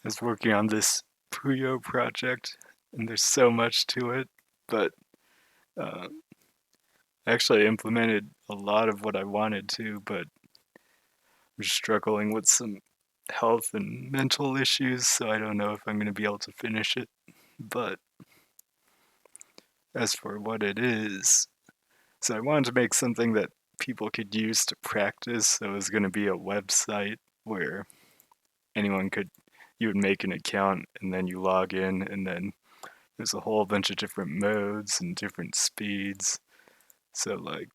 I was working on this puyo project, and there's so much to it, but uh, actually I implemented a lot of what I wanted to, but I'm struggling with some health and mental issues, so I don't know if I'm going to be able to finish it. But as for what it is, so I wanted to make something that people could use to practice, so it was going to be a website where anyone could, you would make an account and then you log in, and then there's a whole bunch of different modes and different speeds. So like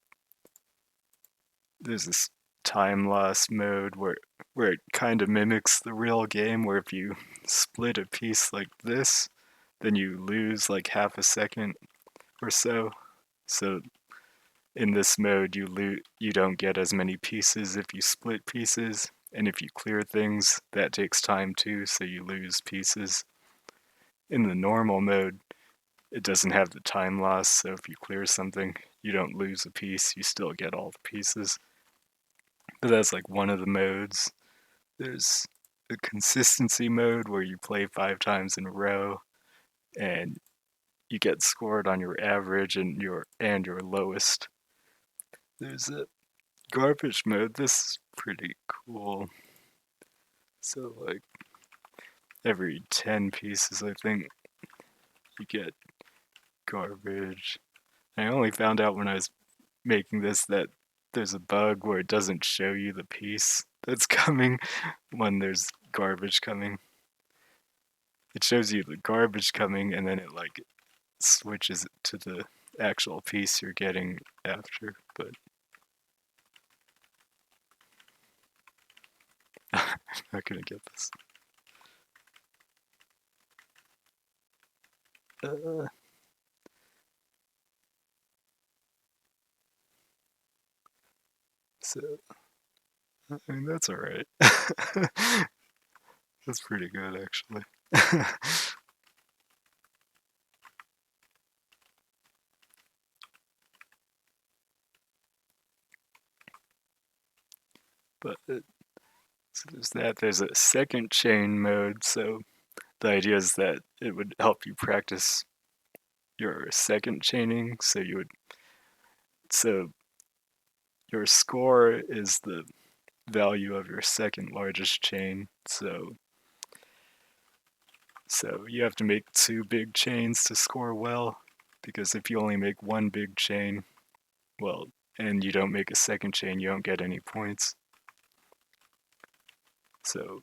there's this time loss mode where it kind of mimics the real game, where if you split a piece like this, then you lose like half a second or so. So in this mode, you don't get as many pieces if you split pieces, and if you clear things, that takes time too, so you lose pieces. In the normal mode, it doesn't have the time loss, so if you clear something, you don't lose a piece, you still get all the pieces. But that's like one of the modes. There's a consistency mode where you play 5 times in a row and you get scored on your average and your lowest. There's a garbage mode. This is pretty cool. So like every 10 pieces I think you get garbage. I only found out when I was making this that there's a bug where it doesn't show you the piece that's coming when there's garbage coming. It shows you the garbage coming and then it like switches it to the actual piece you're getting after, but I'm not gonna get this. Uh, so, I mean, that's alright. That's pretty good, actually. But so there's that. There's a second chain mode, so the idea is that it would help you practice your second chaining. So your score is the value of your second largest chain. So you have to make 2 big chains to score well, because if you only make 1 big chain, well, and you don't make a second chain, you don't get any points. So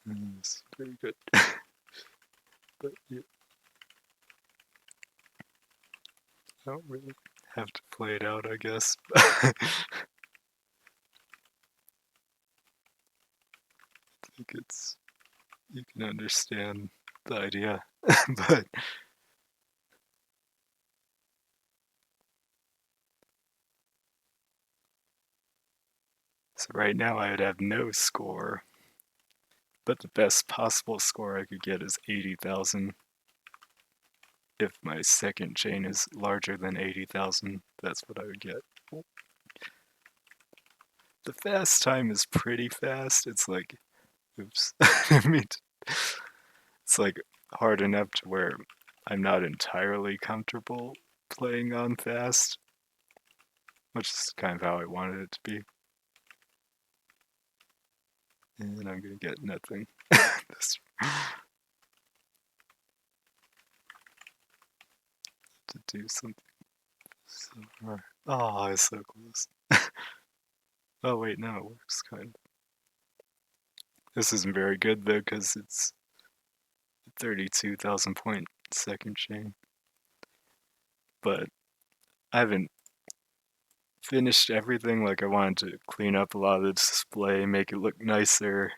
it's very good. But yeah, I don't really have to play it out, I guess. I think it's you can understand the idea. But so right now I would have no score, but the best possible score I could get is 80,000. If my second chain is larger than 80,000, that's what I would get. The fast time is pretty fast. It's like, oops, I mean, it's like hard enough to where I'm not entirely comfortable playing on fast, which is kind of how I wanted it to be. And I'm gonna get nothing. This to do something. So, oh, I was so close. Oh wait, no, it works kind of. This isn't very good though, because it's 32,000 point second chain. But I haven't finished everything. Like I wanted to clean up a lot of the display, make it look nicer,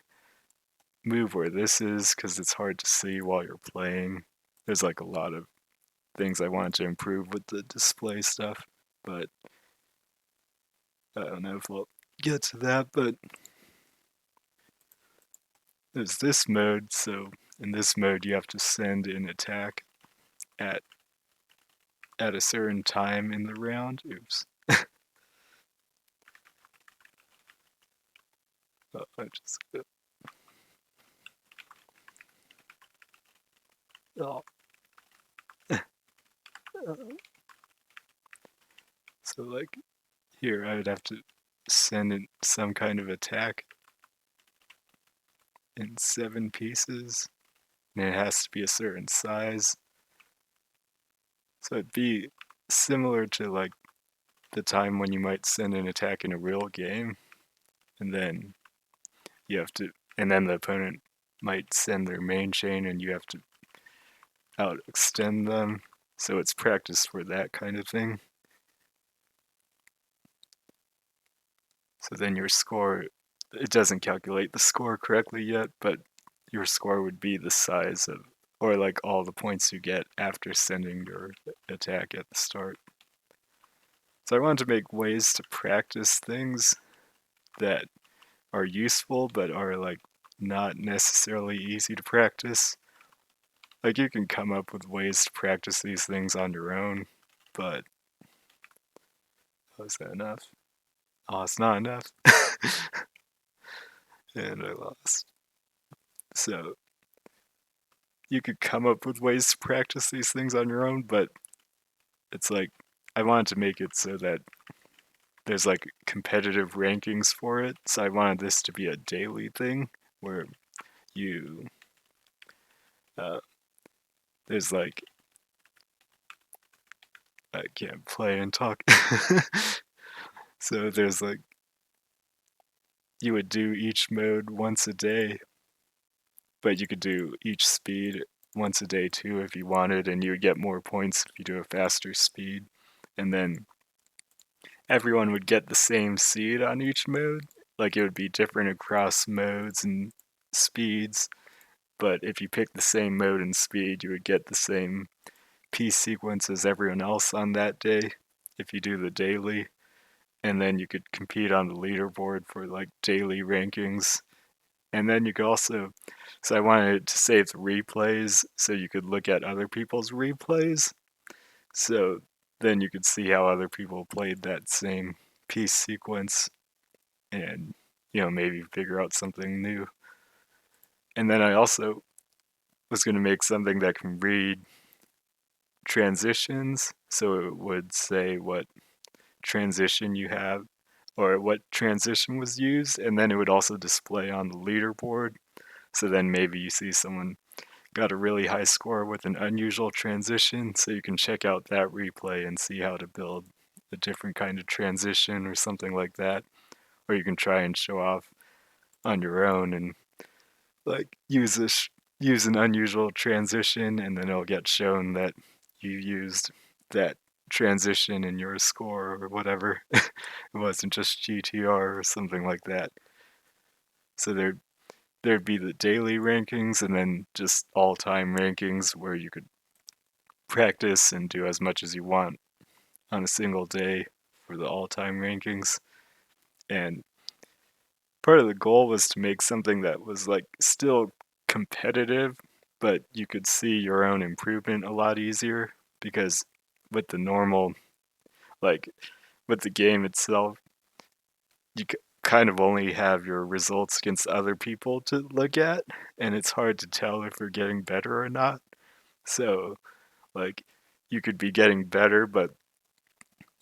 move where this is because it's hard to see while you're playing. There's like a lot of things I wanted to improve with the display stuff, but I don't know if we'll get to that. But there's this mode, so in this mode you have to send an attack at a certain time in the round. Oops. Oh, I just Oh. So like here I would have to send in some kind of attack in 7 pieces, and it has to be a certain size. So it'd be similar to like the time when you might send an attack in a real game, and then you have to, and then the opponent might send their main chain, and you have to out extend them. So it's practice for that kind of thing. So then your score, it doesn't calculate the score correctly yet, but your score would be the size of, or like all the points you get after sending your attack at the start. So I wanted to make ways to practice things that are useful but are like not necessarily easy to practice. Like you can come up with ways to practice these things on your own, but was that enough? Oh, it's not enough. And I lost. So you could come up with ways to practice these things on your own, but it's like I wanted to make it so that there's like competitive rankings for it. So I wanted this to be a daily thing where you uh, there's like I can't play and talk. So there's like you would do each mode once a day, but you could do each speed once a day too if you wanted, and you would get more points if you do a faster speed. And then everyone would get the same seed on each mode. Like it would be different across modes and speeds, but if you pick the same mode and speed, you would get the same piece sequence as everyone else on that day if you do the daily. And then you could compete on the leaderboard for like daily rankings. And then you could also, so I wanted to save the replays so you could look at other people's replays. So then you could see how other people played that same piece sequence and, maybe figure out something new. And then I also was going to make something that can read transitions. So it would say what transition you have or what transition was used. And then it would also display on the leaderboard. So then maybe you see someone got a really high score with an unusual transition. So you can check out that replay and see how to build a different kind of transition or something like that. Or you can try and show off on your own and like use an unusual transition, and then it'll get shown that you used that transition in your score or whatever. It wasn't just GTR or something like that. So there'd be the daily rankings and then just all-time rankings where you could practice and do as much as you want on a single day for the all-time rankings. And part of the goal was to make something that was like still competitive, but you could see your own improvement a lot easier because with the normal, like with the game itself, you kind of only have your results against other people to look at, and it's hard to tell if you're getting better or not. So, like, you could be getting better, but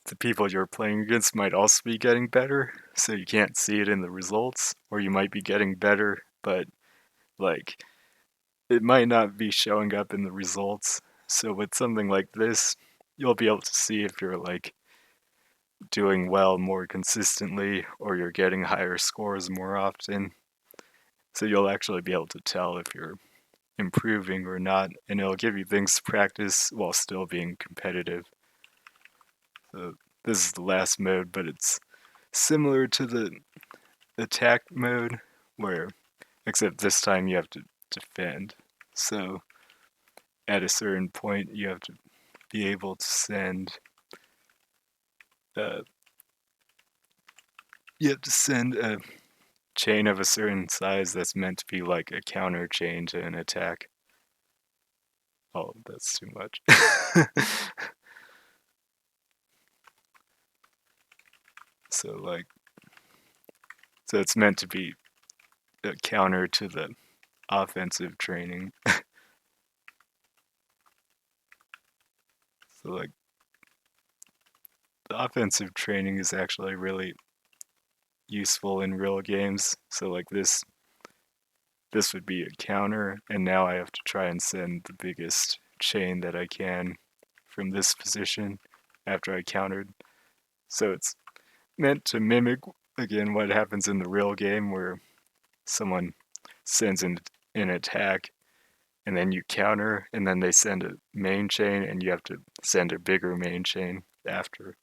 the people you're playing against might also be getting better, so you can't see it in the results, or you might be getting better, but like it might not be showing up in the results. So with something like this, you'll be able to see if you're like doing well more consistently or you're getting higher scores more often. So you'll actually be able to tell if you're improving or not, and it'll give you things to practice while still being competitive. So this is the last mode, but it's similar to the attack mode where except this time you have to defend. So at a certain point you have to be able to send uh, you have to send a chain of a certain size that's meant to be like a counter chain to an attack. Oh, that's too much. so like so it's meant to be a counter to the offensive training. So like the offensive training is actually really useful in real games. So like this would be a counter, and now I have to try and send the biggest chain that I can from this position after I countered. So it's meant to mimic again what happens in the real game where someone sends an attack and then you counter and then they send a main chain and you have to send a bigger main chain after.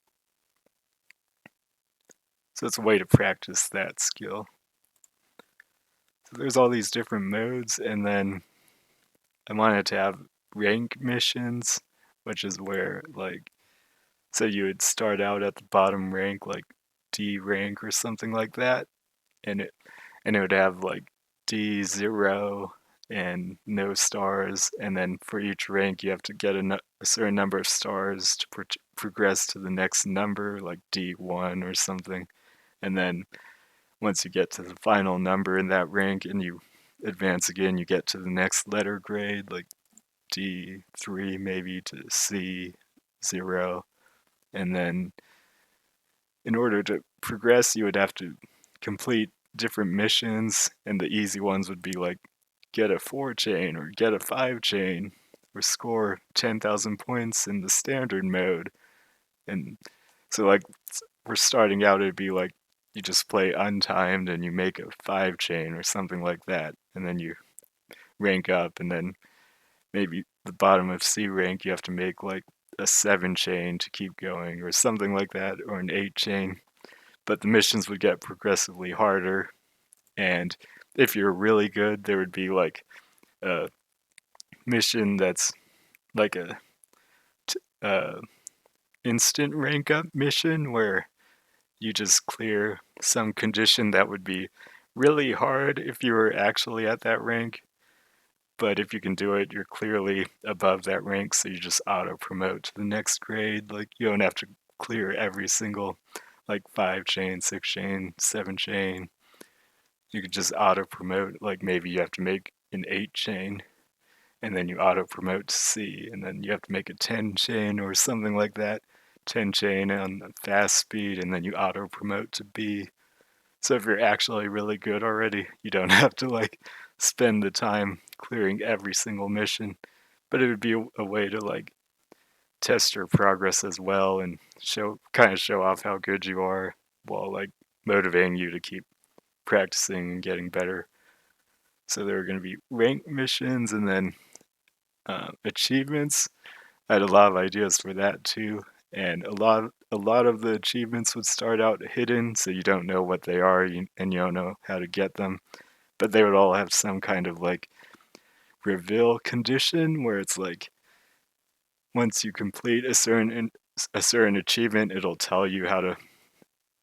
So it's a way to practice that skill. So there's all these different modes, and then I wanted to have rank missions, which is where like so you would start out at the bottom rank like D rank or something like that, and it would have like D0 and no stars, and then for each rank you have to get a certain number of stars to progress to the next number, like D1 or something. And then once you get to the final number in that rank and you advance again, you get to the next letter grade, like D3 maybe to C0. And then in order to progress, you would have to complete different missions, and the easy ones would be like get a 4 chain or get a 5 chain or score 10,000 points in the standard mode. And so, like, we're starting out, it'd be like you just play untimed and you make a 5 chain or something like that, and then you rank up, and then maybe the bottom of C rank, you have to make like a 7 chain to keep going or something like that, or an 8 chain. But the missions would get progressively harder, and if you're really good, there would be like a mission that's like a uh, instant rank up mission where you just clear some condition that would be really hard if you were actually at that rank. But if you can do it, you're clearly above that rank, so you just auto promote to the next grade. Like you don't have to clear every single like 5 chain, 6 chain, 7 chain. You could just auto promote. Like maybe you have to make an 8 chain and then you auto promote to C, and then you have to make a 10 chain or something like that. 10 chain on fast speed, and then you auto promote to B. So if you're actually really good already, you don't have to like spend the time clearing every single mission. But it would be a way to like test your progress as well and show off how good you are while like motivating you to keep practicing and getting better. So there are going to be rank missions and then achievements. I had a lot of ideas for that too, and a lot of the achievements would start out hidden, so you don't know what they are and you don't know how to get them. But they would all have some kind of like reveal condition where it's like once you complete a certain achievement, it'll tell you how to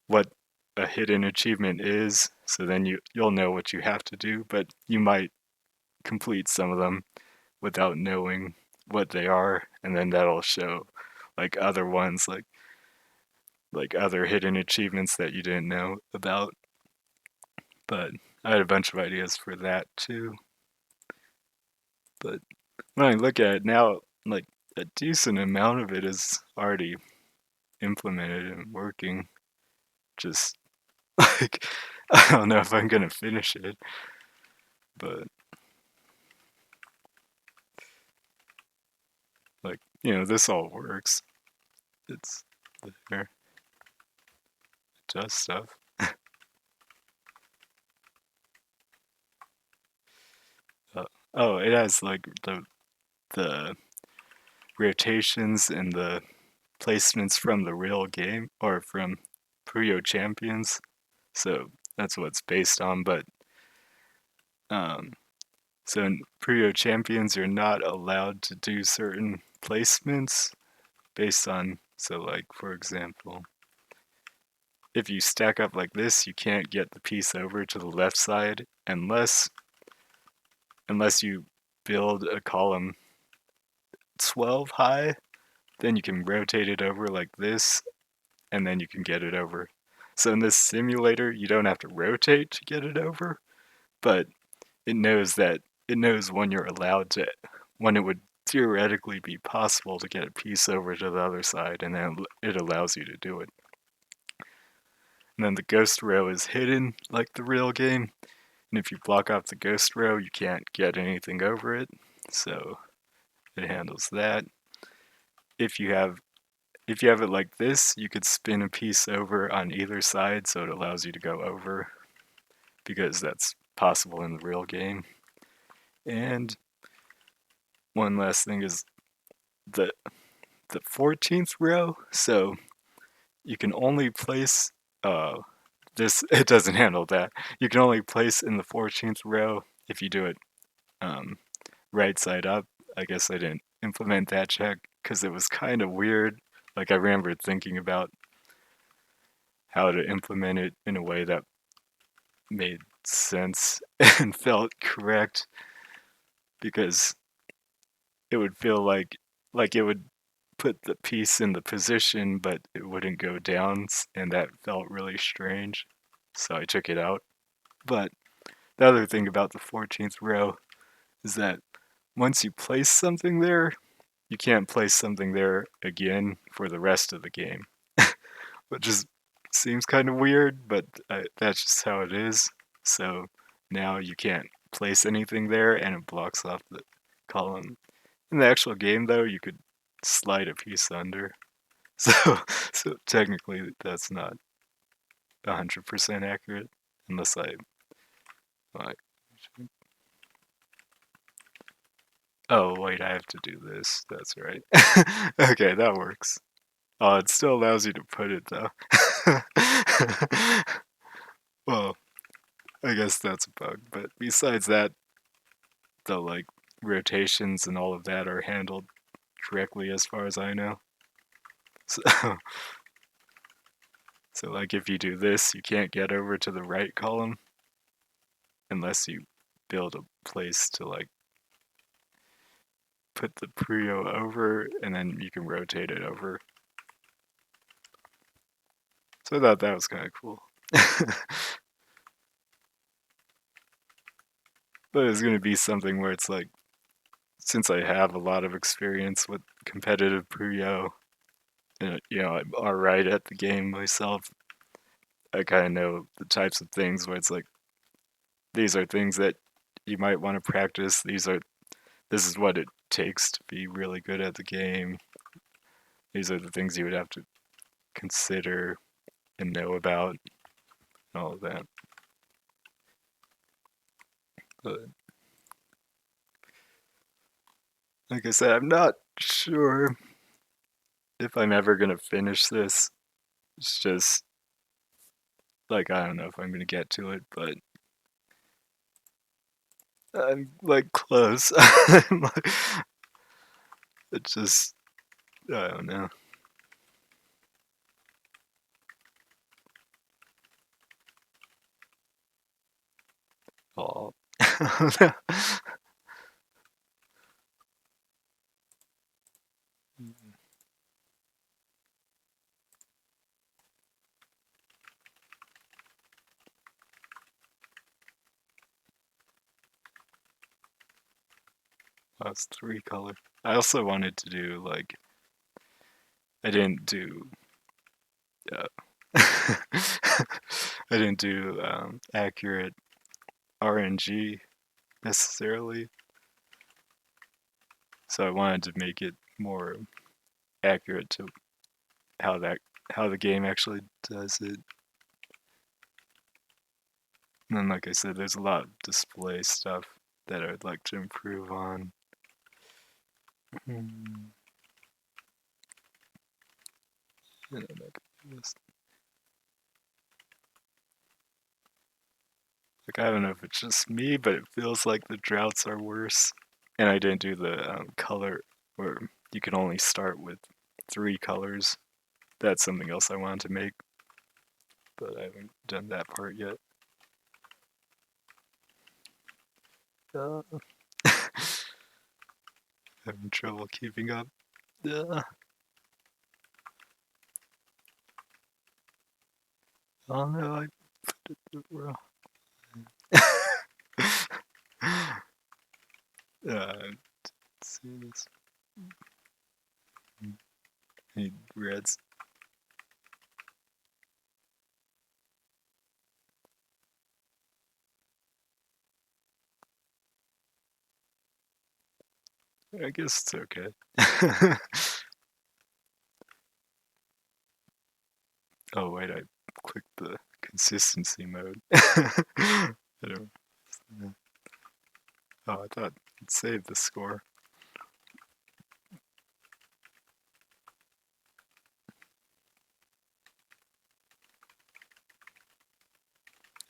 what a hidden achievement is. So then you'll know what you have to do, but you might complete some of them without knowing what they are, and then that'll show like other ones like other hidden achievements that you didn't know about. But I had a bunch of ideas for that too. But when I look at it now, like a decent amount of it is already implemented and working. Just like I don't know if I'm gonna finish it, but like this all works. It's there, it does stuff. Uh, oh, it has like the rotations and the placements from the real game or from Puyo Champions. So that's what it's based on. But um, so in Puyo Champions, you're not allowed to do certain placements based on. So, like for example, if you stack up like this, you can't get the piece over to the left side unless you build a column 12 high. Then you can rotate it over like this, and then you can get it over. So in this simulator, you don't have to rotate to get it over, but it knows when you're allowed to, when it would theoretically be possible to get a piece over to the other side, and then it allows you to do it. And then the ghost row is hidden like the real game, and if you block off the ghost row, you can't get anything over it, so it handles that. If you have it like this, you could spin a piece over on either side, so it allows you to go over, because that's possible in the real game. And one last thing is the 14th row, so you can only place this, it doesn't handle that. You can only place in the 14th row if you do it right side up. I guess I didn't implement that check because it was kind of weird. Like, I remember thinking about how to implement it in a way that made sense and felt correct, because it would feel like it would put the piece in the position, but it wouldn't go down, and that felt really strange. So I took it out. But the other thing about the 14th row is that once you place something there, you can't place something there again for the rest of the game, which is seems kind of weird, but that's just how it is. So now you can't place anything there, and it blocks off the column. In the actual game, though, you could slide a piece under. So, so technically, that's not 100% accurate, unless like. Oh wait, I have to do this. That's right. Okay, that works. Oh, it still allows you to put it though. Well, I guess that's a bug. But besides that, the like rotations and all of that are handled correctly as far as I know. So, so like if you do this, you can't get over to the right column unless you build a place to like put the puyo over, and then you can rotate it over. So I thought that was kind of cool. But it's going to be something where it's like, since I have a lot of experience with competitive puyo, and I'm alright at the game myself, I kind of know the types of things where it's like, these are things that you might want to practice. This is what it takes to be really good at the game. These are the things you would have to consider and know about, and all of that. But like I said, I'm not sure if I'm ever gonna finish this. It's just like, I don't know if I'm gonna get to it, but I'm like close. It's just, I don't know. Oh. That's 3 color. I also wanted to do like, I didn't do uh, I didn't do accurate RNG necessarily, so I wanted to make it more accurate to how the game actually does it. And then, like I said, there's a lot of display stuff that I'd like to improve on. Like, I don't know if it's just me, but it feels like the droughts are worse. And I didn't do the color where you can only start with 3 colors. That's something else I wanted to make, but I haven't done that part yet. Uh, having trouble keeping up. Oh no, I put it wrong. Let's see this. Any reds? I guess it's okay. Oh wait, I clicked the consistency mode. I don't. Oh, I thought it saved the score.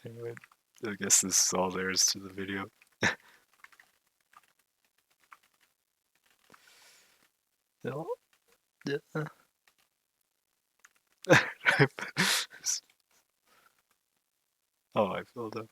Anyway, I guess this is all there is to the video. No. Yeah. Oh, I filled up.